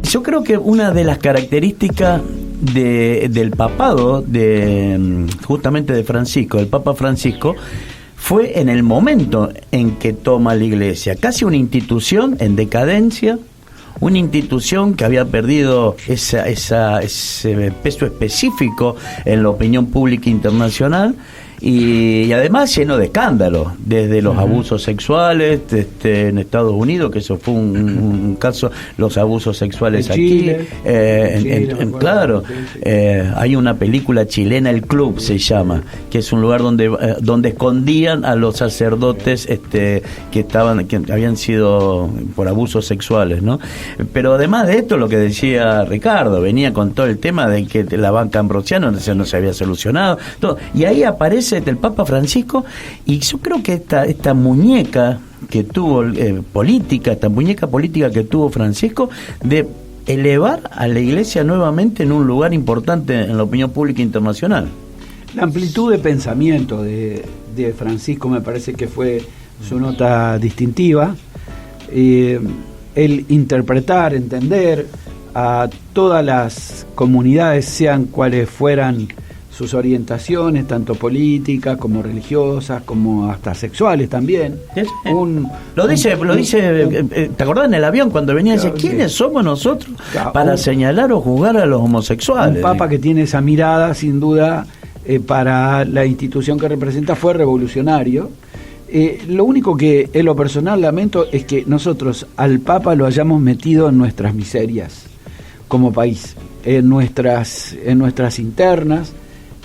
Yo creo que una de las características del papado, justamente de Francisco, del Papa Francisco, fue en el momento en que toma la Iglesia, casi una institución en decadencia, una institución que había perdido ese peso específico en la opinión pública internacional, y además lleno de escándalos, desde los abusos sexuales en Estados Unidos, que eso fue un caso, los abusos sexuales aquí, claro, hay una película chilena, El Club se llama, que es un lugar donde escondían a los sacerdotes que habían sido por abusos sexuales, ¿no? Pero además de esto, lo que decía Ricardo, venía con todo el tema de que la banca ambrosiana no se había solucionado, todo, y ahí aparece el Papa Francisco, y yo creo que esta muñeca que tuvo esta muñeca política que tuvo Francisco, de elevar a la Iglesia nuevamente en un lugar importante en la opinión pública internacional. La amplitud de pensamiento de Francisco me parece que fue su nota distintiva. El interpretar, entender a todas las comunidades, sean cuales fueran sus orientaciones, tanto políticas como religiosas, como hasta sexuales también. Lo dice, ¿te acordás en el avión cuando venía? Dice, ¿quiénes somos nosotros para señalar o juzgar a los homosexuales? Un papa que tiene esa mirada, sin duda, para la institución que representa, fue revolucionario. Lo único que en lo personal lamento es que nosotros al papa lo hayamos metido en nuestras miserias como país, en nuestras internas,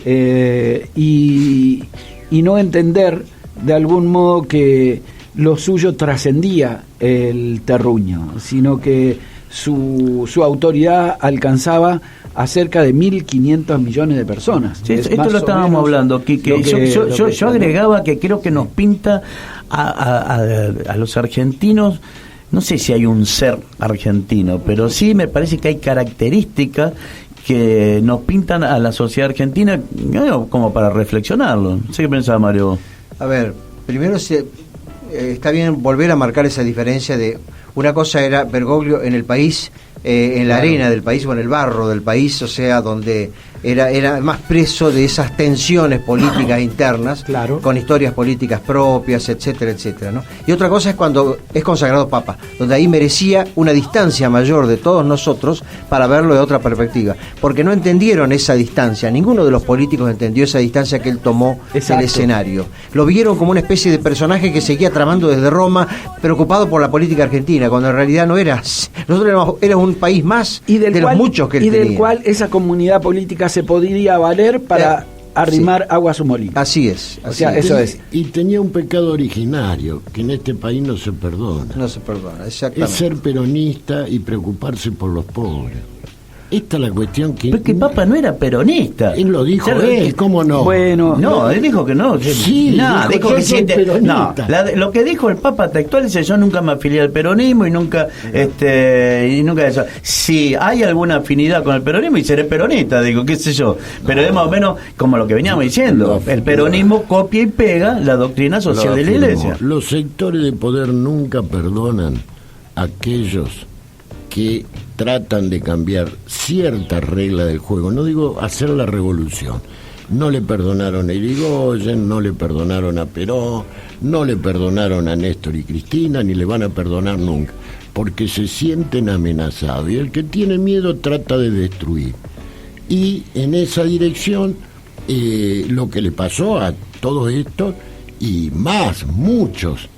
y no entender de algún modo que lo suyo trascendía el terruño, sino que su autoridad alcanzaba a cerca de 1.500 millones de personas. Sí, esto lo estábamos hablando, Quique. Yo agregaba que creo que nos pinta a los argentinos, no sé si hay un ser argentino, pero sí me parece que hay características que nos pintan a la sociedad argentina como para reflexionarlo. No sé qué pensaba Mario. A ver, primero está bien volver a marcar esa diferencia de una cosa era Bergoglio en el país, en la arena del país o en el barro del país, o sea, donde era más preso de esas tensiones políticas internas, claro, con historias políticas propias, etcétera, etcétera, ¿no? Y otra cosa es cuando es consagrado Papa, donde ahí merecía una distancia mayor de todos nosotros para verlo de otra perspectiva, porque no entendieron esa distancia, ninguno de los políticos entendió esa distancia que él tomó del escenario. Lo vieron como una especie de personaje que seguía tramando desde Roma, preocupado por la política argentina, cuando en realidad no era. Nosotros éramos un país más de los muchos que él tenía. Y del cual esa comunidad política se podría valer para arrimar agua a su molino. Así es. Eso es. Y tenía un pecado originario que en este país no se perdona. No se perdona, exactamente. Es ser peronista y preocuparse por los pobres. Esta es la cuestión que... Porque Papa no era peronista. Él lo dijo él, ¿cómo no? Bueno, no, él dijo que no. Sí, dijo que lo que dijo el Papa textual dice, yo nunca me afilié al peronismo y nunca eso. Si hay alguna afinidad con el peronismo y seré peronista, digo, qué sé yo. Pero es más o menos como lo que veníamos diciendo. El peronismo copia y pega la doctrina social de la Iglesia. Los sectores de poder nunca perdonan a aquellos que tratan de cambiar ciertas reglas del juego, no digo hacer la revolución. No le perdonaron a Irigoyen, no le perdonaron a Perón, no le perdonaron a Néstor y Cristina, ni le van a perdonar nunca, porque se sienten amenazados, y el que tiene miedo trata de destruir. Y en esa dirección, lo que le pasó a todos estos, y más, muchos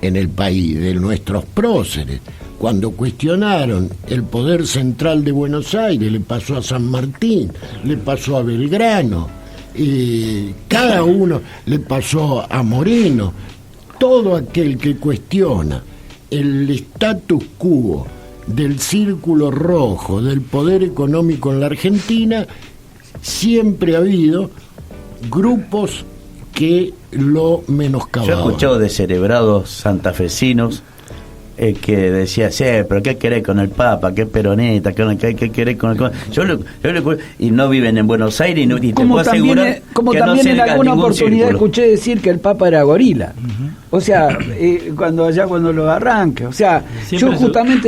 en el país, de nuestros próceres, cuando cuestionaron el poder central de Buenos Aires, le pasó a San Martín, le pasó a Belgrano, cada uno le pasó a Moreno. Todo aquel que cuestiona el status quo del círculo rojo, del poder económico en la Argentina, siempre ha habido grupos que lo menoscababan. Yo he escuchado descerebrados santafesinos que decía, sí, pero ¿qué querés con el Papa? ¿Qué peroneta? ¿Qué querés con el...? Y no viven en Buenos Aires y te puedo asegurar como que también no en alguna oportunidad círculo. escuché decir que el Papa era gorila. O sea, cuando lo arranque. O sea, Siempre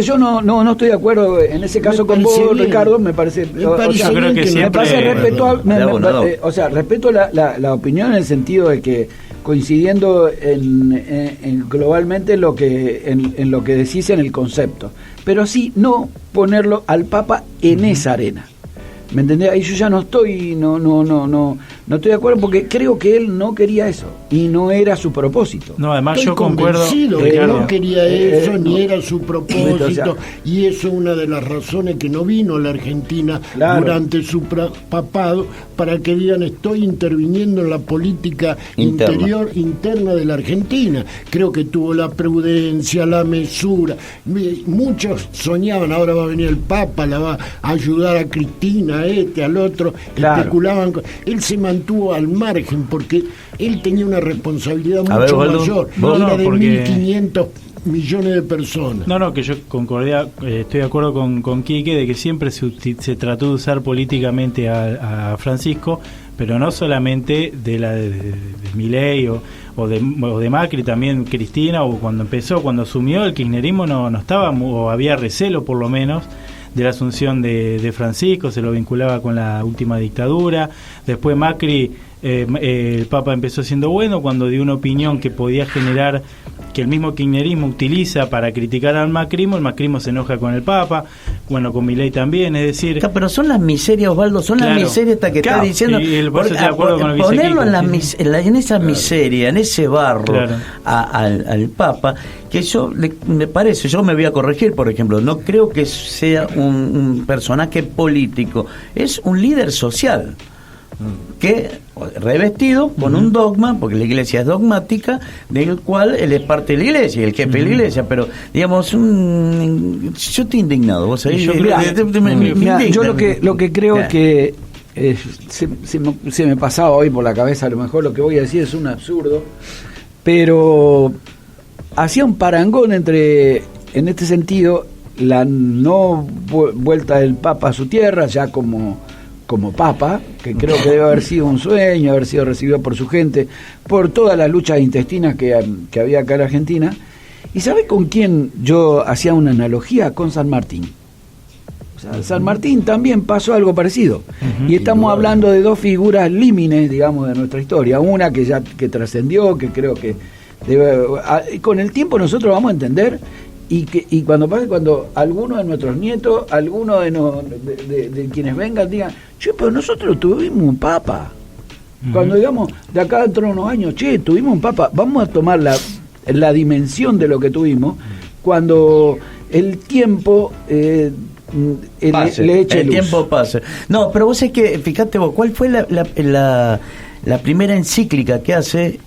yo no estoy de acuerdo en ese caso con vos, bien. Ricardo, me parece... Yo creo que me parece siempre... respeto la opinión en el sentido de que coincidiendo en globalmente en lo que decís en el concepto, pero sí no ponerlo al Papa en esa arena. ¿Me entendés? Ahí yo ya no estoy de acuerdo, porque creo que él no quería eso y no era su propósito. No, además Estoy yo concuerdo, convencido que Ricardo. no quería eso, ni era su o propósito, sea, y eso es una de las razones que no vino a la Argentina Claro. durante su papado, para que digan, estoy interviniendo en la política interna de la Argentina. Creo que tuvo la prudencia, la mesura. Muchos soñaban, ahora va a venir el Papa, la va a ayudar a Cristina, al otro, Claro. especulaban. Él se mantuvo al margen porque él tenía una responsabilidad A ver, mucho Waldo. mayor, No, era no, de porque- 1.500 millones de personas. No, que yo estoy de acuerdo con Quique de que siempre se trató de usar políticamente a Francisco, pero no solamente de Milei o de Macri, también Cristina, o cuando asumió el kirchnerismo no estaba, o había recelo por lo menos, de la asunción de Francisco, se lo vinculaba con la última dictadura. Después Macri, el Papa empezó siendo bueno cuando dio una opinión que podía generar, que el mismo kirchnerismo utiliza para criticar al macrismo. El macrismo se enoja con el Papa, bueno, con Milei también, es decir... Pero son las miserias, Osvaldo, son Claro. las miserias estas que Claro, está diciendo. y por eso estoy de acuerdo con lo que dice Ponerlo Kiko, en, sí. en esa miseria, en ese barro, Claro. al Papa, que me parece, yo me voy a corregir, por ejemplo, no creo que sea un personaje político, es un líder social que revestido con un dogma, porque la iglesia es dogmática, del cual él es parte de la iglesia y el jefe de la iglesia, pero digamos yo estoy indignado, vos sabés, Yo lo que creo es que se me pasaba hoy por la cabeza, a lo mejor lo que voy a decir es un absurdo, pero hacía un parangón entre, en este sentido, la no vuelta del Papa a su tierra, ya como Papa, que creo que debe haber sido un sueño, haber sido recibido por su gente, por todas las luchas intestinas que había acá en Argentina. ¿Y sabe con quién yo hacía una analogía? Con San Martín. O sea, San Martín también pasó algo parecido. Y estamos hablando de dos figuras límines, digamos, de nuestra historia. Una que trascendió, que creo que con el tiempo nosotros vamos a entender, y cuando alguno de nuestros nietos, alguno de quienes vengan digan, che, pero nosotros tuvimos un Papa. Cuando digamos, de acá dentro de unos años, che, tuvimos un Papa, vamos a tomar la dimensión de lo que tuvimos cuando el tiempo le eche el luz. tiempo pase. No, pero vos es que, fíjate vos, ¿cuál fue la primera encíclica que hace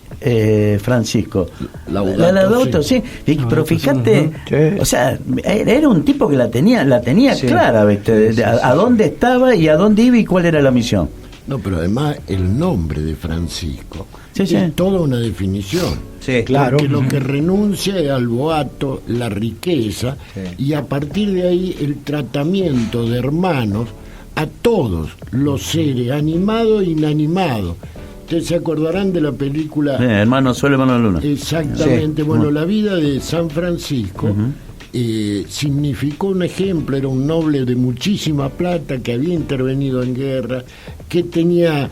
Francisco? Laudato, sí. Pero fíjate, o sea, era un tipo que la tenía Sí. clara, ¿viste? A dónde estaba y a dónde iba y cuál era la misión. No, pero además el nombre de Francisco Sí. es toda una definición. Sí, Claro. Porque lo que renuncia es al boato, la riqueza, Sí. y a partir de ahí el tratamiento de hermanos a todos los seres, animados e inanimados. Ustedes se acordarán de la película... Hermano Sol, hermano Luna. Exactamente, Sí. bueno, la vida de San Francisco significó un ejemplo, era un noble de muchísima plata que había intervenido en guerra, que tenía,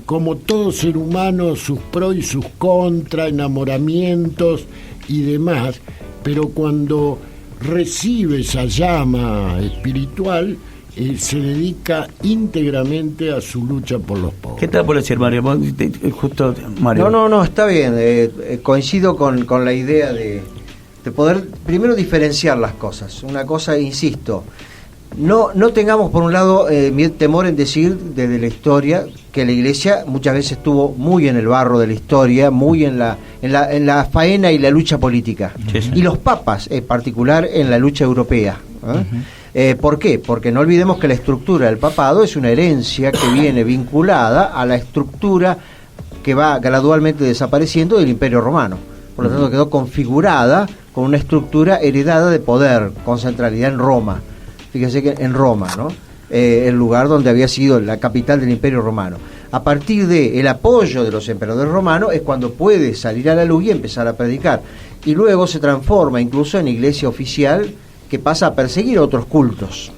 como todo ser humano, sus pros y sus contras, enamoramientos y demás, pero cuando recibe esa llama espiritual, se dedica íntegramente a su lucha por los pobres. ¿Qué tal por decir, Mario? Justo, Mario. No, está bien. Coincido con la idea de poder primero diferenciar las cosas. Una cosa, insisto, no tengamos por un lado temor en decir desde la historia que la Iglesia muchas veces estuvo muy en el barro de la historia, muy en la faena y la lucha política. Sí, sí. Y los papas, en particular, en la lucha europea. ¿Por qué? Porque no olvidemos que la estructura del papado es una herencia que viene vinculada a la estructura que va gradualmente desapareciendo del Imperio Romano. Por lo tanto, quedó configurada con una estructura heredada de poder, con centralidad en Roma. Fíjese que en Roma, ¿no? El lugar donde había sido la capital del Imperio Romano. A partir del apoyo de los emperadores romanos es cuando puede salir a la luz y empezar a predicar. Y luego se transforma incluso en iglesia oficial que pasa a perseguir otros cultos.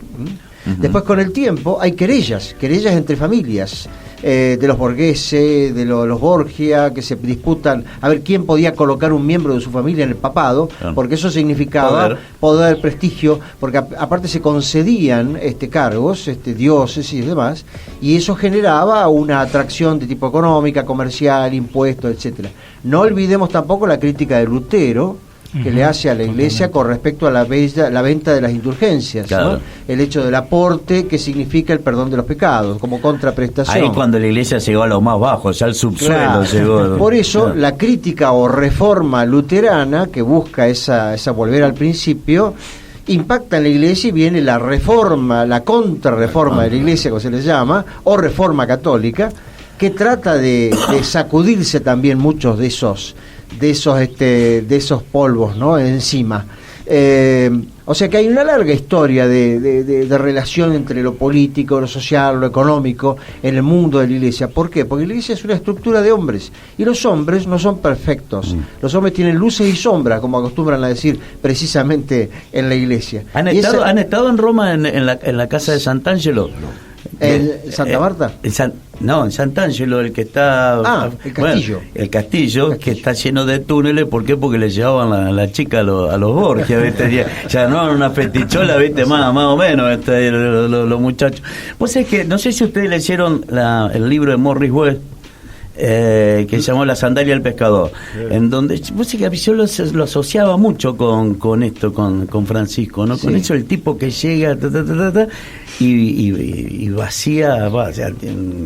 Después, con el tiempo, hay querellas entre familias, de los borgheses, de los Borgia, que se disputan a ver quién podía colocar un miembro de su familia en el papado, porque eso significaba poder, prestigio, porque aparte se concedían cargos, dioses y demás, y eso generaba una atracción de tipo económica, comercial, impuestos, etcétera. No olvidemos tampoco la crítica de Lutero, que le hace a la Iglesia con respecto a la venta de las indulgencias, claro, ¿no? El hecho del aporte, que significa el perdón de los pecados, como contraprestación. Ahí cuando la Iglesia llegó a lo más bajo, ya al subsuelo, claro, llegó. Por eso la crítica o reforma luterana, que busca esa volver al principio, impacta en la Iglesia, y viene la reforma, la contrarreforma de la Iglesia, como se le llama, o reforma católica, que trata de sacudirse también muchos de esos polvos, ¿no? Encima. O sea que hay una larga historia de relación entre lo político, lo social, lo económico en el mundo de la Iglesia. ¿Por qué? Porque la Iglesia es una estructura de hombres, y los hombres no son perfectos. Los hombres tienen luces y sombras, como acostumbran a decir precisamente en la Iglesia. ¿Han estado en Roma en la casa de Sant'Angelo? ¿En Santa Marta? En Sant'Angelo, el que está... el castillo. Bueno, el castillo, que está lleno de túneles. ¿Por qué? Porque le llevaban la chica a los Borgia, ¿viste? Ya no, una fetichola, ¿viste? Más o menos, los muchachos. Vos sabés que, no sé si ustedes leyeron el libro de Morris West, que se llamó La sandalia del pescador, en donde vos sabés que yo lo asociaba mucho con esto, con Francisco, ¿no? Con eso, el tipo que llega y vacía,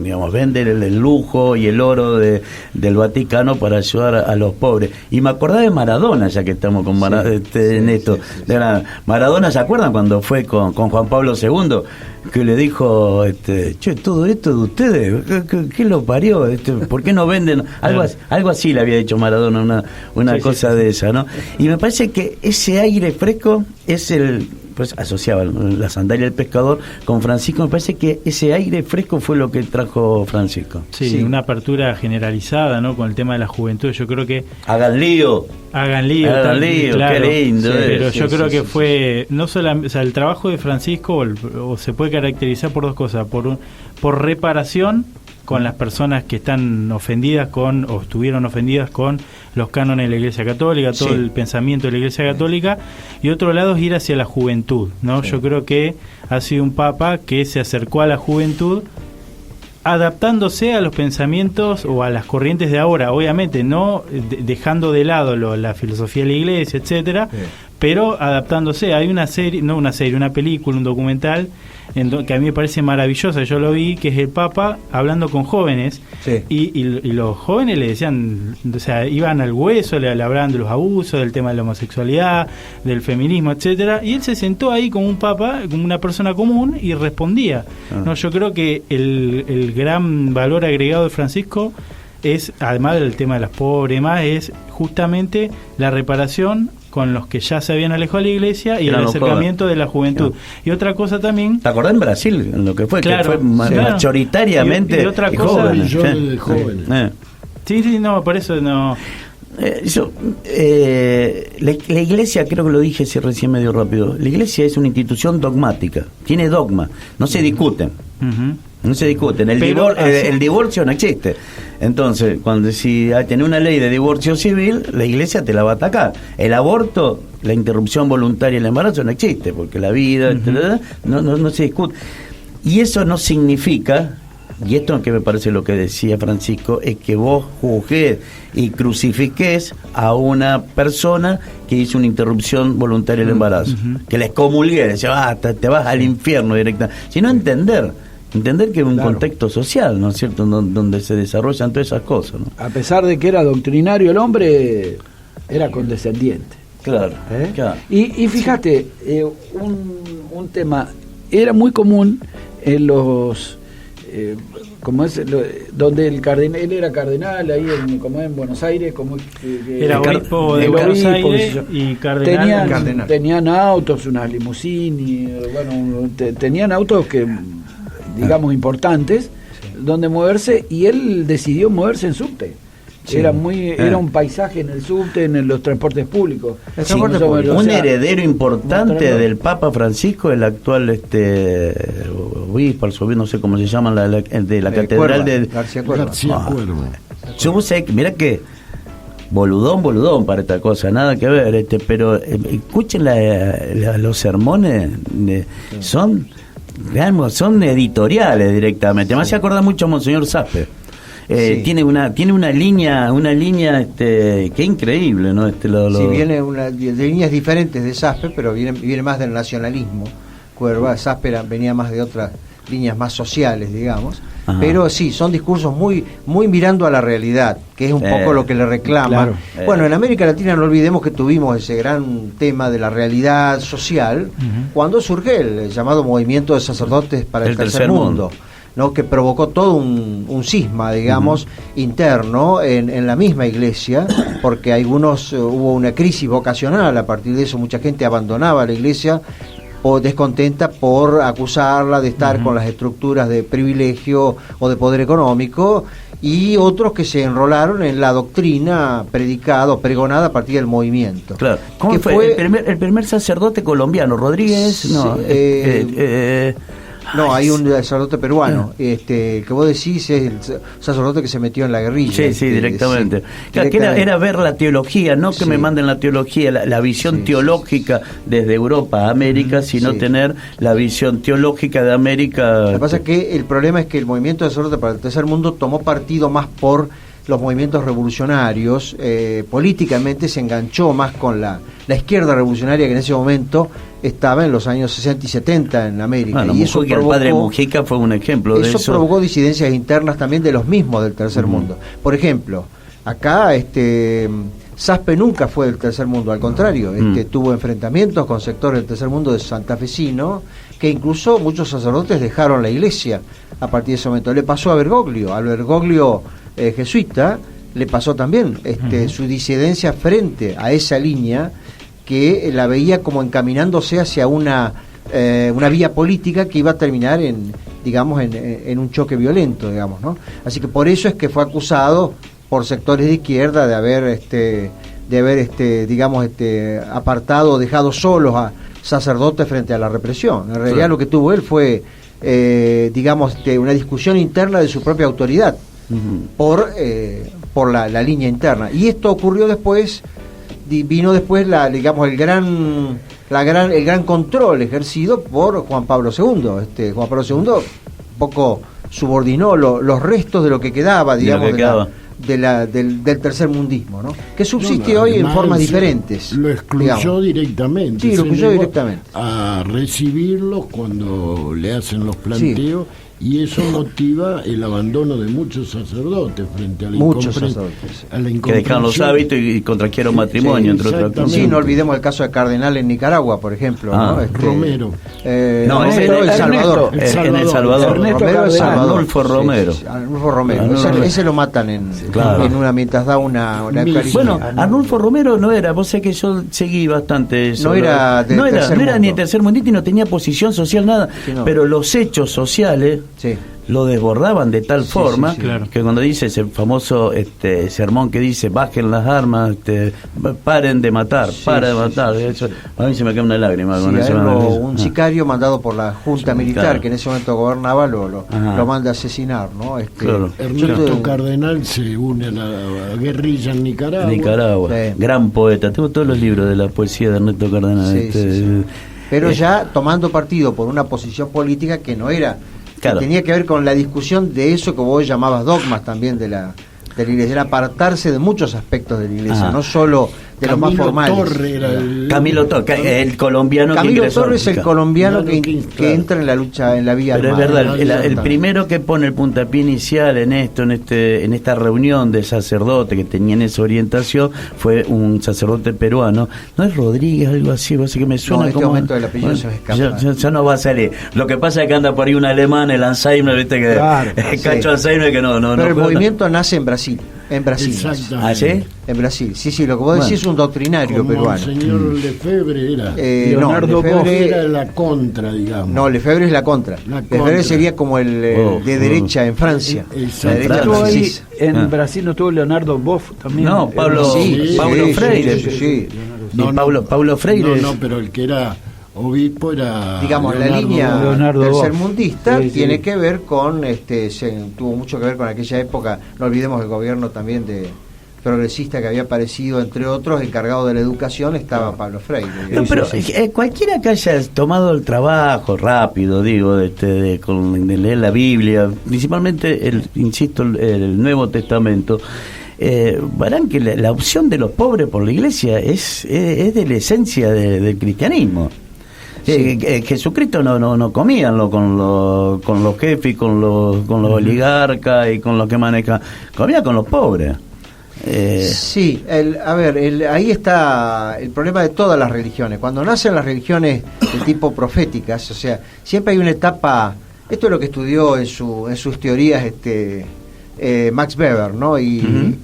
digamos, vende el lujo y el oro del Vaticano para ayudar a los pobres. Y me acordaba de Maradona, ya que estamos con en esto. Maradona, ¿se acuerdan cuando fue con Juan Pablo II? Que le dijo, che, todo esto de ustedes, ¿qué lo parió? ¿Por qué no venden? Algo así le había dicho Maradona, una cosa de esa, ¿no? Y me parece que ese aire fresco es pues asociaba la sandalia del pescador con Francisco. Me parece que ese aire fresco fue lo que trajo Francisco. Sí, una apertura generalizada, ¿no? Con el tema de la juventud. Yo creo que hagan lío, claro, qué lindo. Pero yo creo que fue no solamente, o sea, el trabajo de Francisco o se puede caracterizar por dos cosas: por reparación con las personas que están ofendidas o estuvieron ofendidas con los cánones de la Iglesia Católica, todo el pensamiento de la Iglesia Católica, y otro lado es ir hacia la juventud, ¿no? Yo creo que ha sido un papa que se acercó a la juventud adaptándose a los pensamientos o a las corrientes de ahora, obviamente no dejando de lado la filosofía de la Iglesia, etcétera, pero adaptándose. Hay una película, un documental que a mí me parece maravillosa, yo lo vi, que es el Papa hablando con jóvenes, y los jóvenes le decían, o sea, iban al hueso, le hablaban de los abusos, del tema de la homosexualidad, del feminismo, etcétera, y él se sentó ahí como un papa, como una persona común, y respondía. No, yo creo que el gran valor agregado de Francisco es, además del tema de las pobres y demás, es justamente la reparación con los que ya se habían alejado de la Iglesia y el acercamiento de la juventud. Y otra cosa también... ¿Te acordás en Brasil en lo que fue? Claro, que fue mayoritariamente y otra cosa, jóvenes. Sí, no, por eso no... La Iglesia, creo que lo dije recién medio rápido, la Iglesia es una institución dogmática, tiene dogma, no se discuten. No se discuten, el divorcio no existe. Entonces, si tiene una ley de divorcio civil, la Iglesia te la va a atacar. El aborto, la interrupción voluntaria del embarazo no existe, porque la vida no se discute. Y eso no significa, y esto que me parece lo que decía Francisco, es que vos juzgues y crucifiques a una persona que hizo una interrupción voluntaria del embarazo, que la excomulgues, te vas al infierno directamente, sino entender que es un contexto social, ¿no es cierto?, donde se desarrollan todas esas cosas, ¿no? A pesar de que era doctrinario, el hombre era condescendiente. Claro. Y fíjate, un tema, era muy común en los como es donde él era cardenal ahí como en Buenos Aires, como era obispo de Buenos Aires y cardenal. Tenían autos, unas limusinis, bueno, tenían autos que digamos importantes donde moverse, y él decidió moverse en subte. Sí. Era un paisaje en el subte, en los transportes públicos. Un heredero importante del Papa Francisco, el actual obispo, no sé cómo se llama, de la catedral de García Cuervo. Yo sé que, mira que boludón para esta cosa, nada que ver, pero escuchen los sermones, son editoriales directamente. Además se acuerda mucho a Monseñor Saspe. Sí. Tiene una línea que es increíble, ¿no? Sí, viene de líneas diferentes de Saspe, pero viene más del nacionalismo. Saspe venía más de otras líneas más sociales, digamos. Ajá. Pero sí, son discursos muy mirando a la realidad, que es un poco lo que le reclaman. Claro. Bueno, en América Latina no olvidemos que tuvimos ese gran tema de la realidad social cuando surge el llamado movimiento de sacerdotes para el tercer mundo. ¿No? Que provocó todo un cisma, digamos, interno en la misma iglesia, porque hubo una crisis vocacional. A partir de eso mucha gente abandonaba la iglesia o descontenta por acusarla de estar con las estructuras de privilegio o de poder económico, y otros que se enrolaron en la doctrina predicada o pregonada a partir del movimiento. Claro. ¿Cómo fue el primer sacerdote colombiano? ¿Rodríguez? No, no, hay un sacerdote peruano, que vos decís es el sacerdote que se metió en la guerrilla. Sí, directamente. Sí, claro, que era ver la teología, no que me manden la teología, la visión teológica desde Europa a América, sino tener la visión teológica de América. Lo que pasa es que el problema es que el movimiento de sacerdote para el tercer mundo tomó partido más por los movimientos revolucionarios, políticamente se enganchó más con la izquierda revolucionaria que en ese momento estaba en los años 60 y 70 en América. Bueno, y eso el padre Mujica fue un ejemplo de eso. Eso provocó disidencias internas también de los mismos del tercer mundo. Por ejemplo, acá Saspe nunca fue del tercer mundo, al contrario, tuvo enfrentamientos con sectores del tercer mundo de santafesino, que incluso muchos sacerdotes dejaron la iglesia a partir de ese momento. Le pasó a Bergoglio jesuita, le pasó también su disidencia frente a esa línea, que la veía como encaminándose hacia una vía política que iba a terminar en un choque violento, digamos, ¿no? Así que por eso es que fue acusado por sectores de izquierda de haber apartado o dejado solos a sacerdotes frente a la represión. En realidad lo que tuvo él fue una discusión interna de su propia autoridad por la línea interna. Y esto ocurrió después. Vino después el gran control ejercido por Juan Pablo II. Juan Pablo II un poco subordinó los restos de lo que quedaba, digamos, del tercermundismo, ¿no? Que subsiste hoy en formas diferentes. Lo excluyó directamente. Sí, lo excluyó directamente. A recibirlos cuando le hacen los planteos. Sí. Y eso motiva el abandono de muchos sacerdotes frente a la incomprensión. Que dejaron los hábitos y contrajeron matrimonio, entre otras cosas. Sí, no olvidemos el caso de Cardenal en Nicaragua, por ejemplo. Romero. El Salvador. En El Salvador. Arnulfo Romero. Arnulfo Romero. Ese lo matan mientras da una Bueno, Arnulfo Romero no era, vos sé que yo seguí bastante eso. No era ni el tercer mundista y no tenía posición social, nada. Pero los hechos sociales lo desbordaban de tal forma que cuando dice ese famoso sermón que dice bajen las armas, paren de matar, de matar, eso, a mí se me cae una lágrima con eso. Un sicario mandado por la junta militar que en ese momento gobernaba lo manda a asesinar, ¿no? Ernesto Cardenal se une a la guerrilla en Nicaragua. Gran poeta, tengo todos los libros de la poesía de Ernesto Cardenal. Pero ya tomando partido por una posición política que no era, que tenía que ver con la discusión de eso que vos llamabas dogmas también de la iglesia, era apartarse de muchos aspectos de la iglesia, no solo de los más formales. Torre era Camilo Torre, el colombiano Camilo que ingresó. Torre es el colombiano que claro. entra en la lucha, en la vía Pero armada. es verdad, el primero que pone el puntapié inicial en esta reunión de sacerdotes que tenían esa orientación fue un sacerdote peruano. ¿No es Rodríguez, algo así? Así que me suena No, en este como... momento el apellido se me escapa. Ya no va a salir. Lo que pasa es que anda por ahí un alemán, el Alzheimer, viste que Claro, cacho sí. Alzheimer que no Pero el puede- movimiento nace en Brasil. En Brasil. Exactamente. ¿Ah, sí? En Brasil. Sí, lo que vos decís es un doctrinario Como peruano. el señor Lefebvre era. Leonardo Lefebvre- Era la contra, digamos. No, Lefebvre es la contra. La Lefebvre contra. sería como el de derecha en Francia. Exacto. La derecha Estuvo ahí, francesa. en Brasil no estuvo Leonardo Boff también. No, Pablo, Sí, Pablo sí, Freire. sí. Y Paulo Freire. No, pero el que era obispo era. Digamos, la Leonardo- línea Leonardo tercermundista Boff. Sí, sí. tiene que ver con, tuvo mucho que ver con aquella época, no olvidemos el gobierno también de progresista que había aparecido, entre otros, encargado de la educación, estaba Pablo Freire. No, pero cualquiera que haya tomado el trabajo rápido, digo, de leer la Biblia, principalmente, insisto, el Nuevo Testamento, verán que la opción de los pobres por la iglesia es de la esencia del cristianismo. Sí. Jesucristo no comía con los jefes, con los oligarcas y con los que manejan, comía con los pobres. Sí, ahí está el problema de todas las religiones. Cuando nacen las religiones de tipo proféticas, o sea, siempre hay una etapa. Esto es lo que estudió en sus teorías Max Weber, ¿no? Y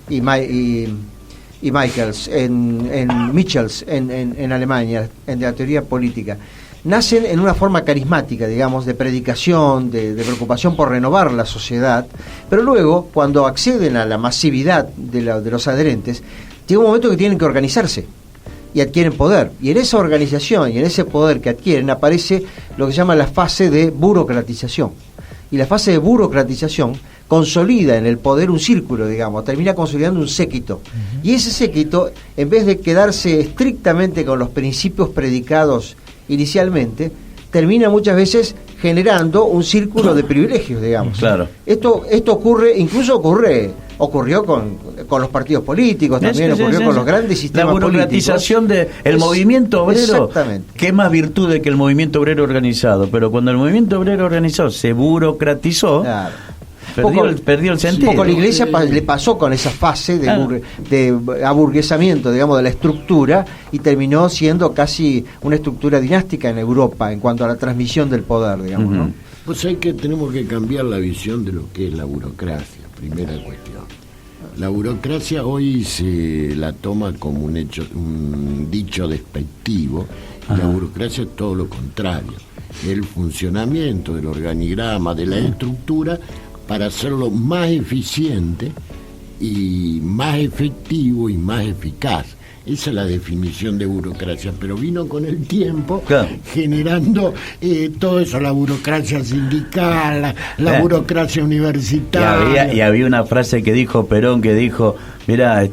Michels en Alemania, en la teoría política. Nacen en una forma carismática, digamos, de predicación, de preocupación por renovar la sociedad, pero luego, cuando acceden a la masividad de los adherentes, llega un momento que tienen que organizarse y adquieren poder. Y en esa organización y en ese poder que adquieren aparece lo que se llama la fase de burocratización. Y la fase de burocratización consolida en el poder un círculo, digamos, termina consolidando un séquito. Y ese séquito, en vez de quedarse estrictamente con los principios predicados inicialmente, termina muchas veces generando un círculo de privilegios, digamos. Claro. Esto ocurrió con los partidos políticos, también ocurrió con los grandes sistemas políticos. La burocratización del movimiento obrero, exactamente. ¿qué más virtud que el movimiento obrero organizado? Pero cuando el movimiento obrero organizado se burocratizó, Claro. perdió el sentido. Un poco a la iglesia le pasó con esa fase de aburguesamiento, digamos, de la estructura, y terminó siendo casi una estructura dinástica en Europa en cuanto a la transmisión del poder, digamos, ¿no? Pues hay que tenemos que cambiar la visión de lo que es la burocracia, primera cuestión. La burocracia hoy se la toma como un dicho despectivo, y la burocracia es todo lo contrario, el funcionamiento del organigrama, de la estructura, para hacerlo más eficiente y más efectivo y más eficaz. Esa es la definición de burocracia, pero vino con el tiempo, claro, generando todo eso, la burocracia sindical, la burocracia universitaria. Y había una frase que dijo Perón, que dijo: mira,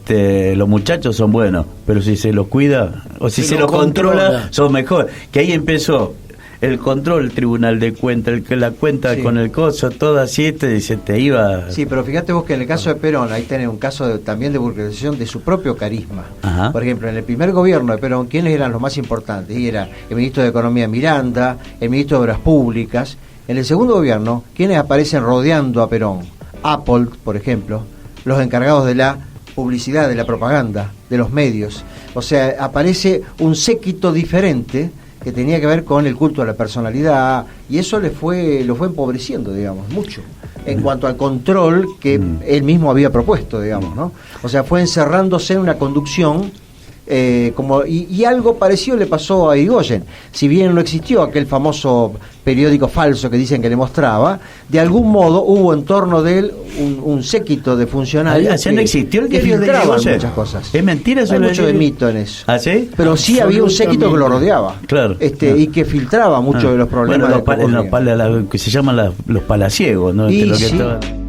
los muchachos son buenos, pero si se los cuida o si se los controla, son mejor. Que ahí empezó el control, el tribunal de cuenta, el que la cuenta, sí, con el coso, todo así, se te iba. Sí, pero fíjate vos que en el caso de Perón, ahí tenés un caso también de burocratización de su propio carisma. Ajá. Por ejemplo, en el primer gobierno de Perón, ¿quiénes eran los más importantes? Y era el ministro de Economía Miranda, el ministro de Obras Públicas. En el segundo gobierno, ¿quiénes aparecen rodeando a Perón? Apple, por ejemplo, los encargados de la publicidad, de la propaganda, de los medios. O sea, aparece un séquito diferente que tenía que ver con el culto a la personalidad, y eso lo fue empobreciendo, digamos, mucho, en cuanto al control que él mismo había propuesto, digamos, ¿no? O sea, fue encerrándose en una conducción, y algo parecido le pasó a Irigoyen. Si bien no existió aquel famoso periódico falso que dicen que le mostraba, de algún modo hubo en torno de él un séquito de funcionarios no existió el que diario de filtraban Irigoyen. muchas cosas. Es mentira eso. Hay mucho de mito en eso. ¿Ah, sí? Pero sí había un séquito que lo rodeaba. Claro. Y que filtraba mucho de los problemas. Bueno, que se llaman los palaciegos, ¿no? Y Lo que sí. estaban...